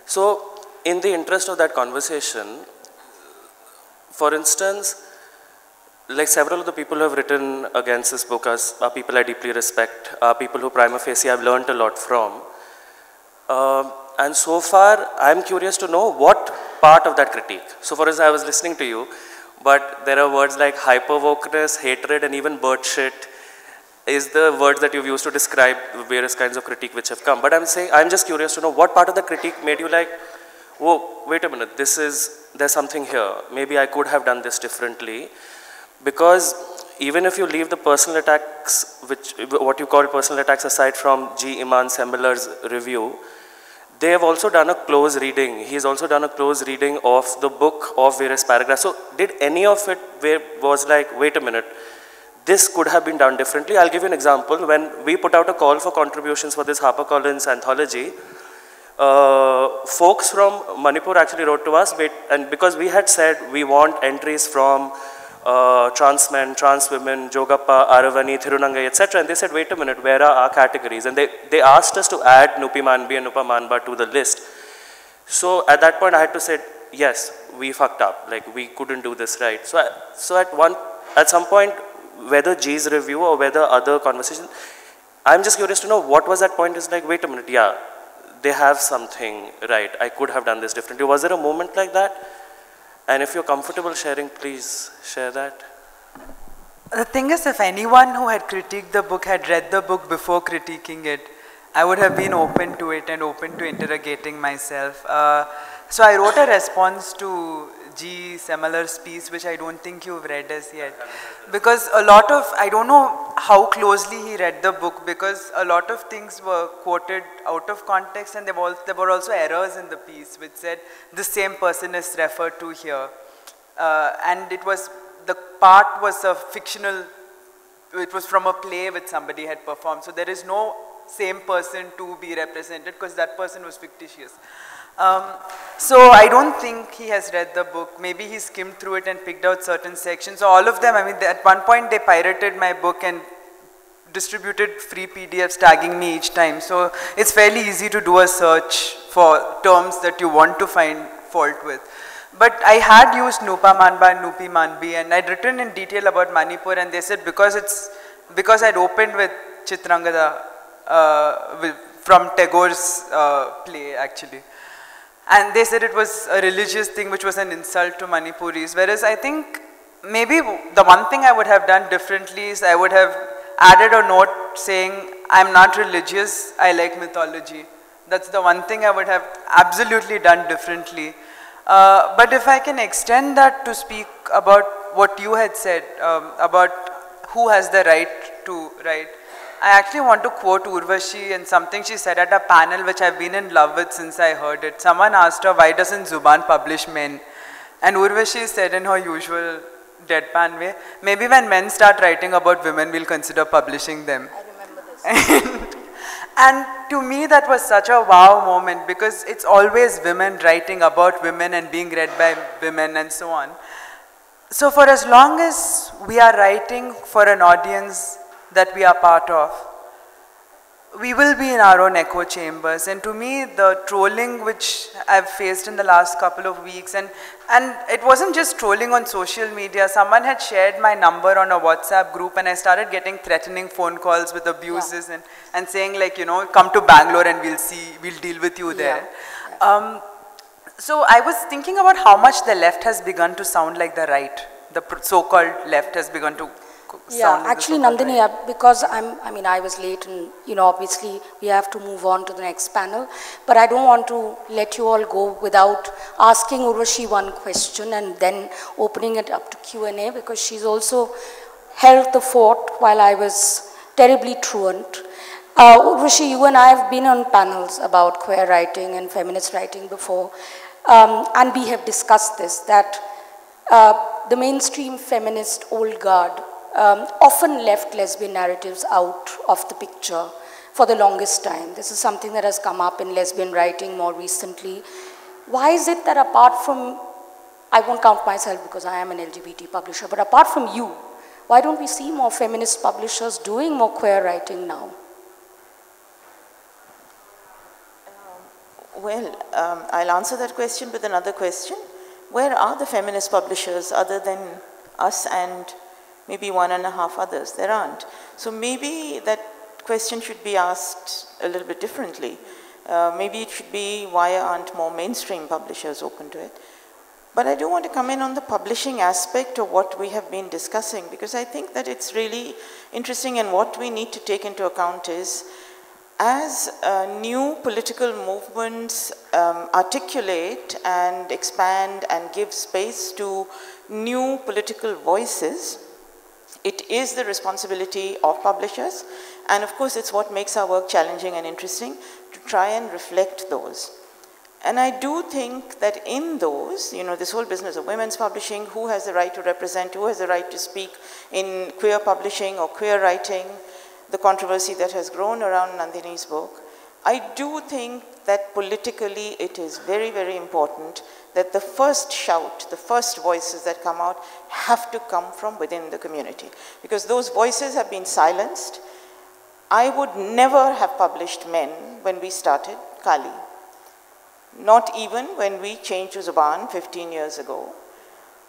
So, in the interest of that conversation, for instance, like several of the people who have written against this book are people I deeply respect, are people who prima facie I've learned a lot from. And so far, I'm curious to know what part of that critique. So for instance, I was listening to you, but there are words like hyper-wokeness, hatred, and even bird shit is the words that you've used to describe various kinds of critique which have come. But I'm just curious to know what part of the critique made you like, whoa, wait a minute, there's something here. Maybe I could have done this differently. Because even if you leave the personal attacks, what you call personal attacks aside from G. Iman Sembeler's review, they have also done a close reading. He's also done a close reading of the book of various paragraphs. So did any of it was like, wait a minute, this could have been done differently? I'll give you an example. When we put out a call for contributions for this HarperCollins anthology, folks from Manipur actually wrote to us, and because we had said we want entries from trans men, trans women, Jogappa, Aravani, Thirunangai, etc. And they said, wait a minute, where are our categories? And they asked us to add Nupi Manbi and Nupa Manba to the list. So at that point I had to say, yes, we fucked up, like we couldn't do this right. So at some point, whether G's review or whether other conversations, I'm just curious to know what was that point. Is like, wait a minute, yeah, they have something right, I could have done this differently. Was there a moment like that? And if you're comfortable sharing, please share that. The thing is, if anyone who had critiqued the book had read the book before critiquing it, I would have been open to it and open to interrogating myself. So I wrote a response to G. Sembeler's piece, which I don't think you've read as yet. Because a lot of, I don't know how closely he read the book, because a lot of things were quoted out of context, and there were also errors in the piece which said the same person is referred to here. And the part was a fictional, it was from a play which somebody had performed. So there is no same person to be represented because that person was fictitious. So I don't think he has read the book. Maybe he skimmed through it and picked out certain sections. So all of them, I mean, at one point they pirated my book and distributed free PDFs tagging me each time. So it's fairly easy to do a search for terms that you want to find fault with. But I had used Nupa Manba and Nupi Manbi, and I'd written in detail about Manipur, and they said because I'd opened with Chitrangada from Tagore's play actually. And they said it was a religious thing which was an insult to Manipuris, whereas I think maybe the one thing I would have done differently is I would have added a note saying, I'm not religious, I like mythology. That's the one thing I would have absolutely done differently. But if I can extend that to speak about what you had said, about who has the right to write, I actually want to quote Urvashi and something she said at a panel which I've been in love with since I heard it. Someone asked her, why doesn't Zuban publish men? And Urvashi said in her usual deadpan way, maybe when men start writing about women, we'll consider publishing them. I remember this. And to me that was such a wow moment, because it's always women writing about women and being read by women and so on. So for as long as we are writing for an audience that we are part of, we will be in our own echo chambers. And to me, the trolling which I've faced in the last couple of weeks, and it wasn't just trolling on social media. Someone had shared my number on a WhatsApp group, and I started getting threatening phone calls with abuses and saying, like, you know, come to Bangalore and we'll deal with you there. Yeah. So I was thinking about how much the left has begun to sound like the right. The so-called left has begun to yeah, actually Nandini, right. Because I was late and, you know, obviously we have to move on to the next panel, but I don't want to let you all go without asking Urvashi one question and then opening it up to Q&A, because she's also held the fort while I was terribly truant. Urvashi, you and I have been on panels about queer writing and feminist writing before, and we have discussed this, that the mainstream feminist old guard often left lesbian narratives out of the picture for the longest time. This is something that has come up in lesbian writing more recently. Why is it that apart from, I won't count myself because I am an LGBT publisher, but apart from you, why don't we see more feminist publishers doing more queer writing now? I'll answer that question with another question. Where are the feminist publishers other than us and maybe 1.5 others? There aren't. So maybe that question should be asked a little bit differently. Maybe it should be, why aren't more mainstream publishers open to it? But I do want to come in on the publishing aspect of what we have been discussing, because I think that it's really interesting, and what we need to take into account is, as new political movements articulate and expand and give space to new political voices, it is the responsibility of publishers, and of course it's what makes our work challenging and interesting, to try and reflect those. And I do think that in those, you know, this whole business of women's publishing, who has the right to represent, who has the right to speak in queer publishing or queer writing, the controversy that has grown around Nandini's book, I do think that politically it is very, very important that the first shout, the first voices that come out have to come from within the community, because those voices have been silenced. I would never have published men when we started Kali, not even when we changed to Zuban 15 years ago,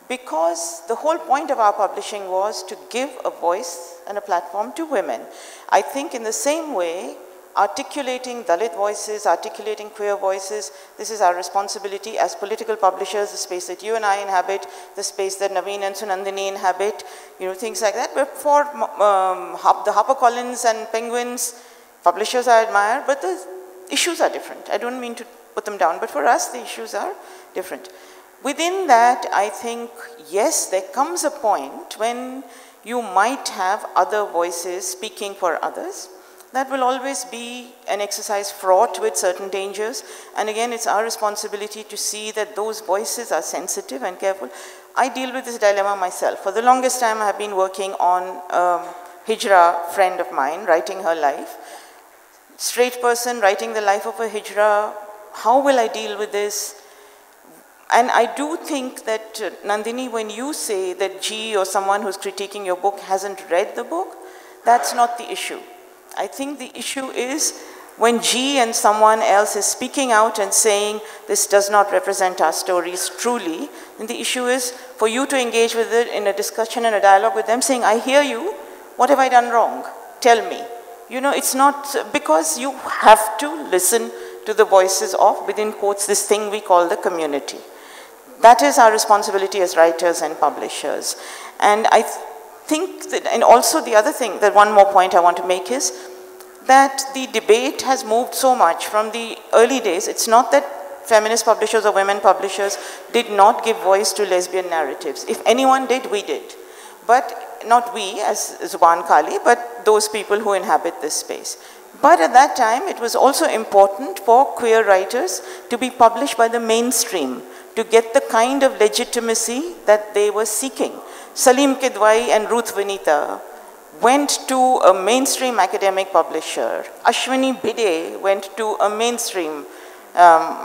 because the whole point of our publishing was to give a voice and a platform to women. I think in the same way, articulating Dalit voices, articulating queer voices, this is our responsibility as political publishers, the space that you and I inhabit, the space that Naveen and Sunandini inhabit, you know, things like that. But for the HarperCollins and Penguins, publishers I admire, but the issues are different. I don't mean to put them down, but for us, the issues are different. Within that, I think, yes, there comes a point when you might have other voices speaking for others. That will always be an exercise fraught with certain dangers. And again, it's our responsibility to see that those voices are sensitive and careful. I deal with this dilemma myself. For the longest time, I have been working on Hijra friend of mine, writing her life. Straight person writing the life of a Hijra. How will I deal with this? And I do think that, Nandini, when you say that G or someone who's critiquing your book hasn't read the book, that's not the issue. I think the issue is when G and someone else is speaking out and saying this does not represent our stories truly, then the issue is for you to engage with it in a discussion and a dialogue with them saying, I hear you, what have I done wrong? Tell me. You know, it's not, because you have to listen to the voices of, within quotes, this thing we call the community. That is our responsibility as writers and publishers. And I think that, and also the other thing, that one more point I want to make is that the debate has moved so much from the early days. It's not that feminist publishers or women publishers did not give voice to lesbian narratives. If anyone did, we did. But not we as Zuban Kali, but those people who inhabit this space. But at that time, it was also important for queer writers to be published by the mainstream, to get the kind of legitimacy that they were seeking. Salim Kidwai and Ruth Vinita went to a mainstream academic publisher. Ashwini Bhide went to a mainstream, Ashwini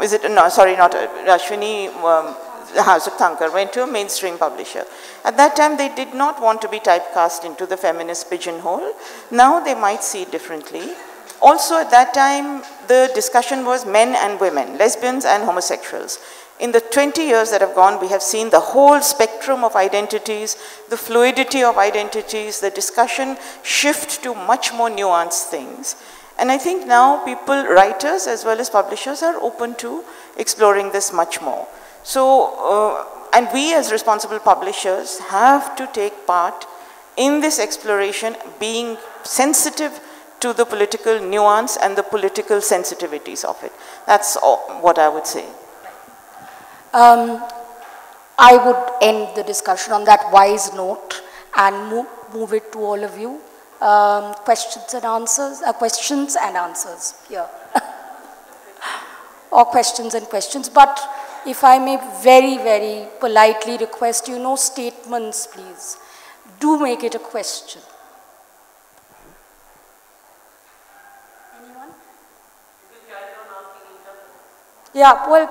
Sukhthankar went to a mainstream publisher. At that time, they did not want to be typecast into the feminist pigeonhole. Now they might see it differently. Also at that time, the discussion was men and women, lesbians and homosexuals. In the 20 years that have gone, we have seen the whole spectrum of identities, the fluidity of identities, the discussion shift to much more nuanced things. And I think now people, writers as well as publishers, are open to exploring this much more. So, and we as responsible publishers have to take part in this exploration, being sensitive to the political nuance and the political sensitivities of it. That's all, what I would say. I would end the discussion on that wise note and move it to all of you. Questions and answers here. Or questions and questions. But if I may very, very politely request you, no statements, please. Do make it a question. Yeah, well,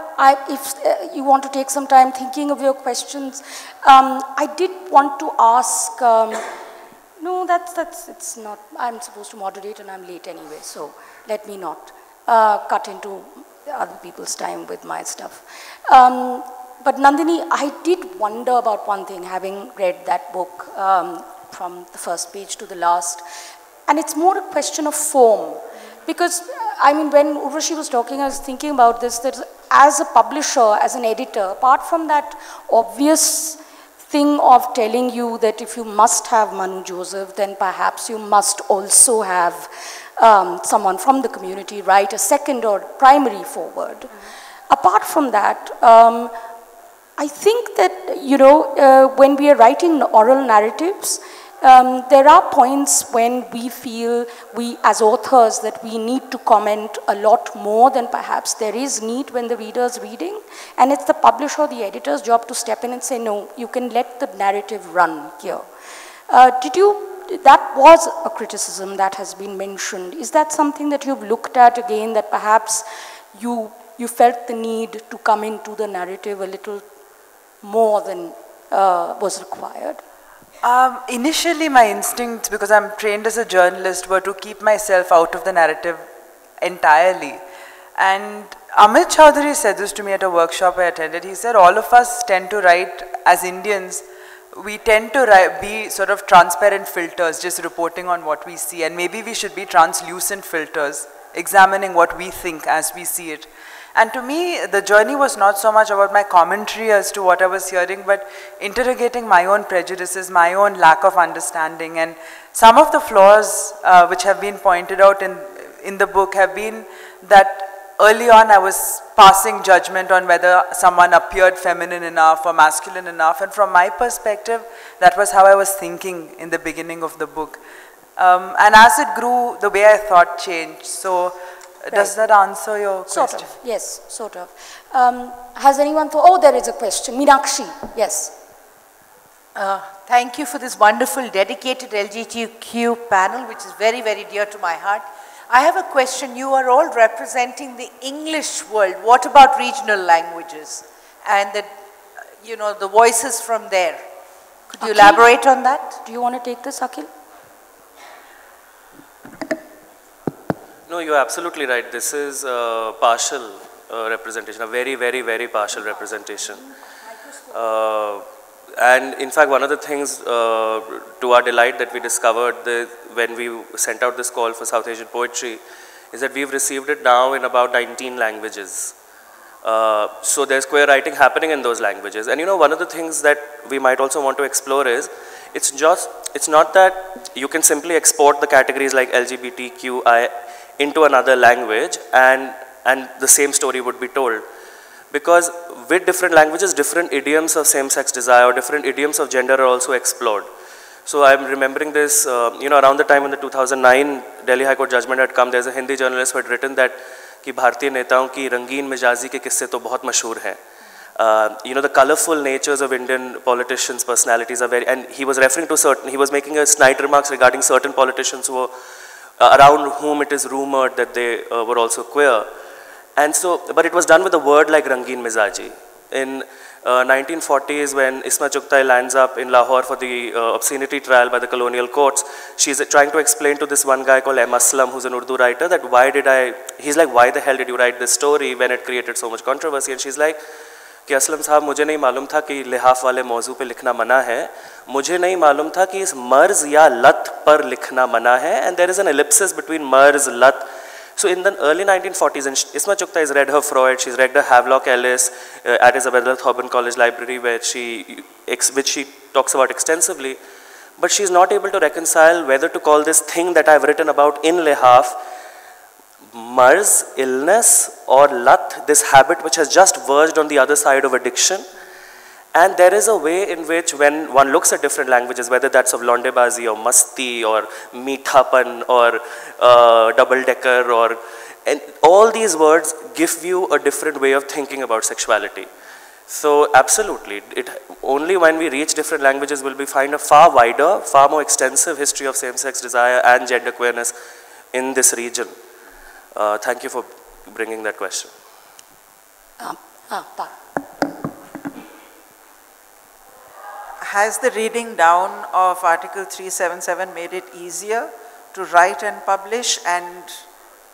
if you want to take some time thinking of your questions, I did want to ask, no, it's not, I'm supposed to moderate and I'm late anyway, so let me not cut into other people's time with my stuff. But Nandini, I did wonder about one thing, having read that book from the first page to the last, and it's more a question of form. Because, I mean, when Urvashi was talking, I was thinking about this, that as a publisher, as an editor, apart from that obvious thing of telling you that if you must have Manu Joseph, then perhaps you must also have someone from the community write a second or primary forward. Apart from that, I think that, you know, when we are writing oral narratives, there are points when we feel, we as authors, that we need to comment a lot more than perhaps there is need when the reader is reading. And it's the publisher or the editor's job to step in and say, no, you can let the narrative run here. That was a criticism that has been mentioned. Is that something that you've looked at again, that perhaps you felt the need to come into the narrative a little more than was required? Initially, my instincts, because I'm trained as a journalist, were to keep myself out of the narrative entirely. And Amit Chaudhary said this to me at a workshop I attended. He said, all of us tend to write, as Indians, we tend to be sort of transparent filters, just reporting on what we see. And maybe we should be translucent filters, examining what we think as we see it. And to me, the journey was not so much about my commentary as to what I was hearing, but interrogating my own prejudices, my own lack of understanding. And some of the flaws which have been pointed out in the book have been that early on I was passing judgment on whether someone appeared feminine enough or masculine enough. And from my perspective, that was how I was thinking in the beginning of the book. And as it grew, the way I thought changed. So. Right. Does that answer your question? Sort of, yes, sort of. Has anyone thought, oh, there is a question. Meenakshi, yes. Thank you for this wonderful dedicated LGBTQ panel, which is very, very dear to my heart. I have a question. You are all representing the English world. What about regional languages and the, you know, the voices from there? Could you elaborate on that? Do you want to take this, Akhil? No, you're absolutely right. This is partial representation, a very, very, very partial representation. And in fact, one of the things to our delight that we discovered when we sent out this call for South Asian poetry is that we've received it now in about 19 languages. So there's queer writing happening in those languages. And you know, one of the things that we might also want to explore is, it's not that you can simply export the categories like LGBTQI into another language and the same story would be told. Because with different languages, different idioms of same-sex desire or different idioms of gender are also explored. So I'm remembering this, you know, around the time when the 2009 Delhi High Court judgment had come, there's a Hindi journalist who had written that कि भारतीय नेताओं की रंगीन मिजाजी के किस्से तो बहुत मशहूर हैं. You know, the colorful natures of Indian politicians' personalities are very, and he was referring to certain, he was making a snide remarks regarding certain politicians who were, around whom it is rumored that they were also queer. And so, but it was done with a word like Rangeen Mizaji. In 1940s, when Isma Chugtai lands up in Lahore for the obscenity trial by the colonial courts, she's trying to explain to this one guy called M. Aslam, who's an Urdu writer, that he's like, why the hell did you write this story when it created so much controversy? And she's like, कि असलम साहब मुझे नहीं मालूम था कि लिहाफ वाले मौजू पे लिखना मना है, मुझे नहीं मालूम था कि इस मर्ज या लत पर लिखना मना है, and there is an ellipsis between mers, lat. So in the early 1940s, and Isma Chugtai has read her Freud, she's read her Havelock Ellis at Isabella Thoburn College Library, which she talks about extensively, but she's not able to reconcile whether to call this thing that I've written about in Lehaf Mars, illness, or lat, this habit which has just verged on the other side of addiction. And there is a way in which when one looks at different languages, whether that's of Londebazi or Masti or Meethapan or double-decker and all these words give you a different way of thinking about sexuality. So absolutely, only when we reach different languages will we find a far wider, far more extensive history of same-sex desire and gender queerness in this region. Thank you for bringing that question. Has the reading down of Article 377 made it easier to write and publish and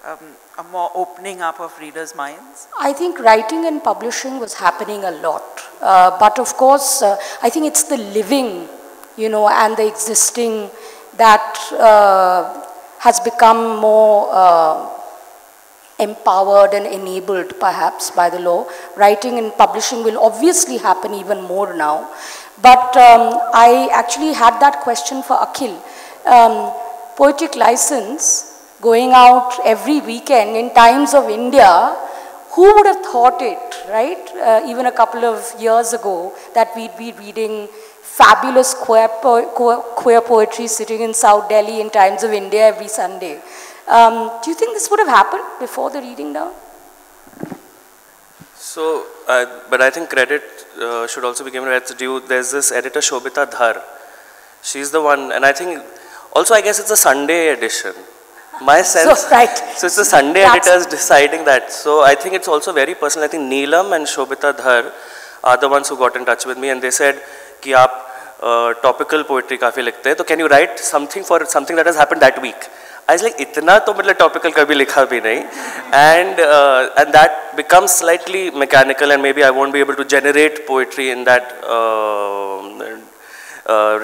a more opening up of readers' minds? I think writing and publishing was happening a lot. But of course, I think it's the living, you know, and the existing that has become more empowered and enabled perhaps by the law. Writing and publishing will obviously happen even more now. But I actually had that question for Akhil. Poetic license, going out every weekend in times of India, who would have thought it, right? Even a couple of years ago, that we'd be reading fabulous queer poetry sitting in South Delhi in times of India every Sunday. Do you think this would have happened before the reading down? So, but I think credit should also be given where it's due. There's this editor, Shobita Dhar. She's the one, and I think, also I guess it's a Sunday edition. My sense, so, right. So it's the Sunday editors deciding that. So I think it's also very personal. I think Neelam and Shobita Dhar are the ones who got in touch with me and they said, कि आप topical poetry काफी लिखते हैं, तो can you write something for something that has happened that week? I was like, इतना तो मतलब topical कभी लिखा भी नहीं, and that becomes slightly mechanical, and maybe I won't be able to generate poetry in that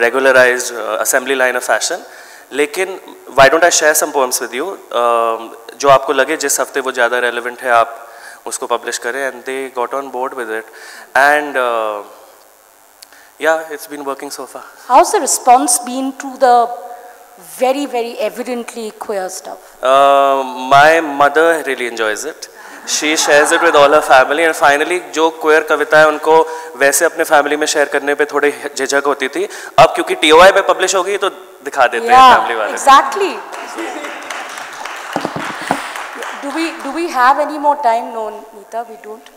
regularized assembly line of fashion. लेकिन why don't I share some poems with you? जो आपको लगे जिस हफ्ते वो ज़्यादा relevant है आप उसको publish करें, and they got on board with it, and yeah, it's been working so far. How's the response been to the very, very evidently queer stuff? My mother really enjoys it. She shares it with all her family, and finally जो queer कविता है उनको वैसे अपने family में share करने पे थोड़ी झिझक होती थी, अब क्योंकि TOI पे publish होगी तो दिखा देते हैं family वाले. Exactly. Do we have any more time? No, Neeta, we don't.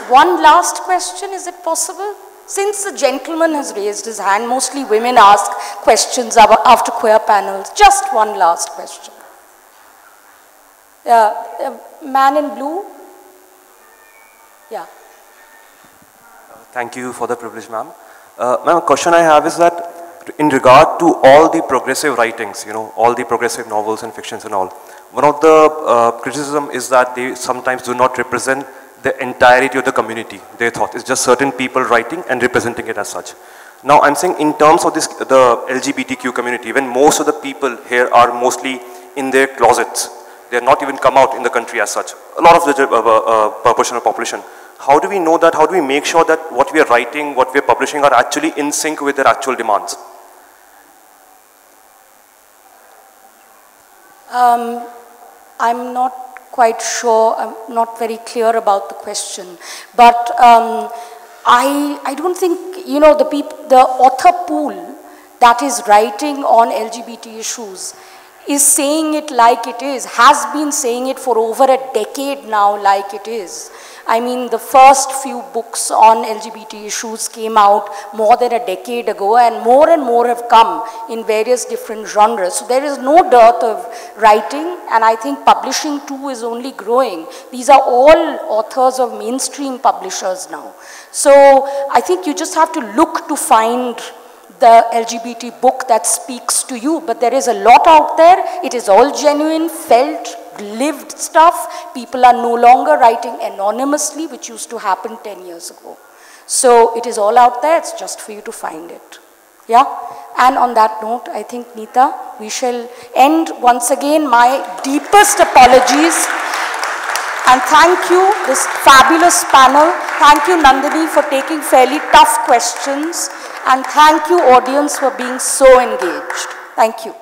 One last question, is it possible? Since the gentleman has raised his hand, mostly women ask questions after queer panels. Just one last question. Man in blue. Yeah. Thank you for the privilege, ma'am. Ma'am, a question I have is that in regard to all the progressive writings, you know, all the progressive novels and fictions and all, one of the criticism is that they sometimes do not represent the entirety of the community, their thought. It's just certain people writing and representing it as such. Now I'm saying in terms of this, the LGBTQ community, when most of the people here are mostly in their closets, they're not even come out in the country as such, a lot of the proportion of population. How do we know that, how do we make sure that what we are writing, what we are publishing are actually in sync with their actual demands? I'm not quite sure, I'm not very clear about the question, but I don't think, you know, the author pool that is writing on LGBT issues is saying it like it is, has been saying it for over a decade now like it is. I mean, the first few books on LGBT issues came out more than a decade ago, and more have come in various different genres. So there is no dearth of writing, and I think publishing too is only growing. These are all authors of mainstream publishers now. So I think you just have to look to find the LGBT book that speaks to you, but there is a lot out there. It is all genuine, felt, lived stuff. People are no longer writing anonymously, which used to happen 10 years ago. So it is all out there, it's just for you to find it. Yeah? And on that note, I think, Neeta, we shall end once again. My deepest apologies. And thank you, this fabulous panel. Thank you, Nandini, for taking fairly tough questions. And thank you, audience, for being so engaged. Thank you.